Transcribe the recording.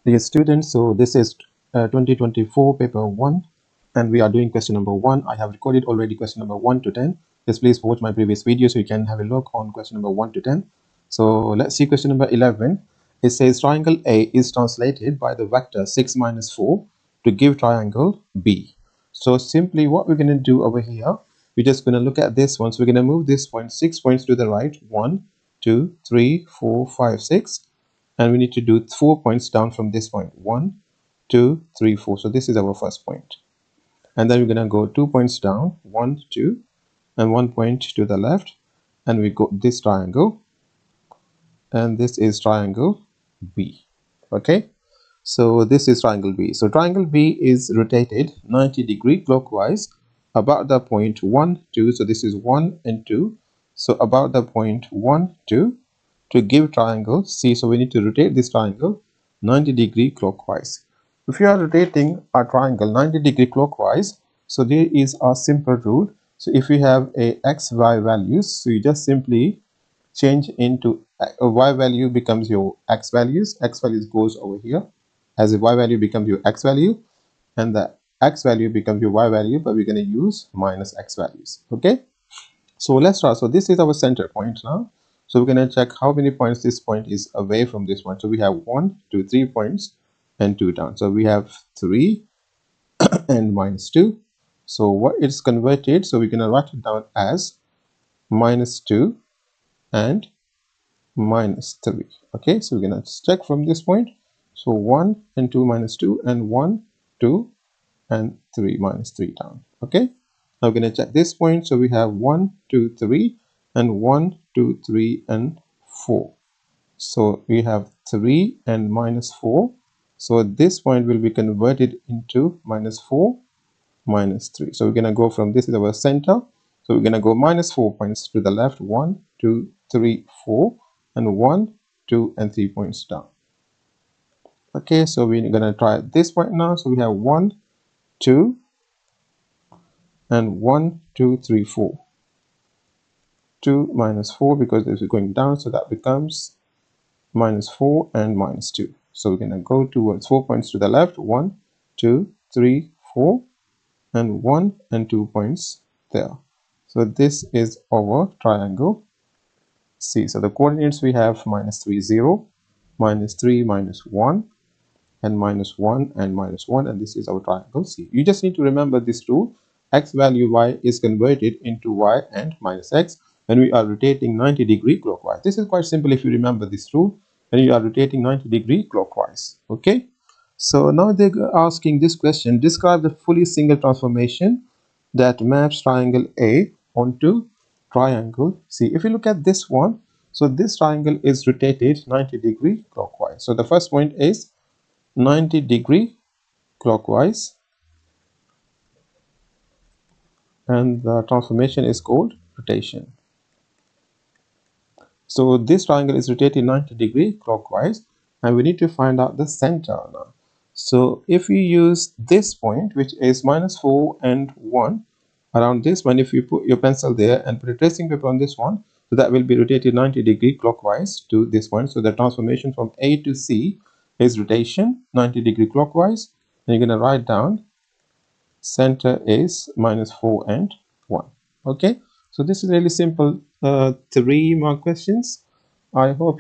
Dear students, so this is 2024 paper 1 and we are doing question number 1. I have recorded already question number 1 to 10. Just please watch my previous video so you can have a look on question number 1 to 10. So let's see question number 11. It says triangle A is translated by the vector 6 minus 4 to give triangle B. So simply what we're going to do over here, we're just going to look at this one. So we're going to move this point 6 points to the right. 1, 2, 3, 4, 5, 6. And we need to do 4 points down from this point. 1, 2, 3, 4. So this is our first point. And then we're going to go 2 points down. 1, 2, and 1 point to the left. And we go this triangle. And this is triangle B. Okay. So this is triangle B. So triangle B is rotated 90-degree clockwise about the point 1, 2. So this is 1 and 2. So about the point 1, 2. To give triangle C. So we need to rotate this triangle 90-degree clockwise. If you are rotating a triangle 90-degree clockwise, so there is a simple rule. So if you have a x, y values, so you just simply change into a y value becomes your x values goes over here, as a y value becomes your x value, and the x value becomes your y value, but we're going to use minus x values. Okay, so let's start. So this is our center point now. So we're going to check how many points this point is away from this one. So we have 1, 2, 3 points and 2 down. So we have 3 and minus 2. So what it's converted, so we're going to write it down as minus 2 and minus 3. Okay, so we're going to check from this point. So 1 and 2 minus 2 and 1, 2 and 3 minus 3 down. Okay, now we're going to check this point. So we have 1, 2, 3 and 1, 2, 3 and 4. So we have 3 and minus 4. So this point will be converted into minus 4, minus 3. So we're going to go from this is our center. So we're going to go minus 4 points to the left. 1, 2, 3, 4 and 1, 2 and 3 points down. Okay, so we're going to try this point now. So we have 1, 2 and 1, 2, 3, 4. 2 minus 4 because this is going down, so that becomes minus 4 and minus 2. So we're going to go towards 4 points to the left. 1, 2, 3, 4 and 1 and 2 points there. So this is our triangle C. So the coordinates we have minus 3, 0, minus 3, minus 1 and minus 1 and minus 1, and this is our triangle C. You just need to remember this rule. X value y is converted into y and minus x when we are rotating 90-degree clockwise. This is quite simple if you remember this rule when you are rotating 90-degree clockwise. Okay, so now they're asking this question: describe the fully single transformation that maps triangle A onto triangle C. If you look at this one, so this triangle is rotated 90-degree clockwise. So the first point is 90-degree clockwise, and the transformation is called rotation. So this triangle is rotated 90-degree clockwise, and we need to find out the center now. So if you use this point, which is minus 4 and 1, around this one, if you put your pencil there and put a tracing paper on this one, so that will be rotated 90-degree clockwise to this point. So the transformation from A to C is rotation 90-degree clockwise, and you're going to write down center is minus 4 and 1. Okay, so this is really simple 3 more questions. I hope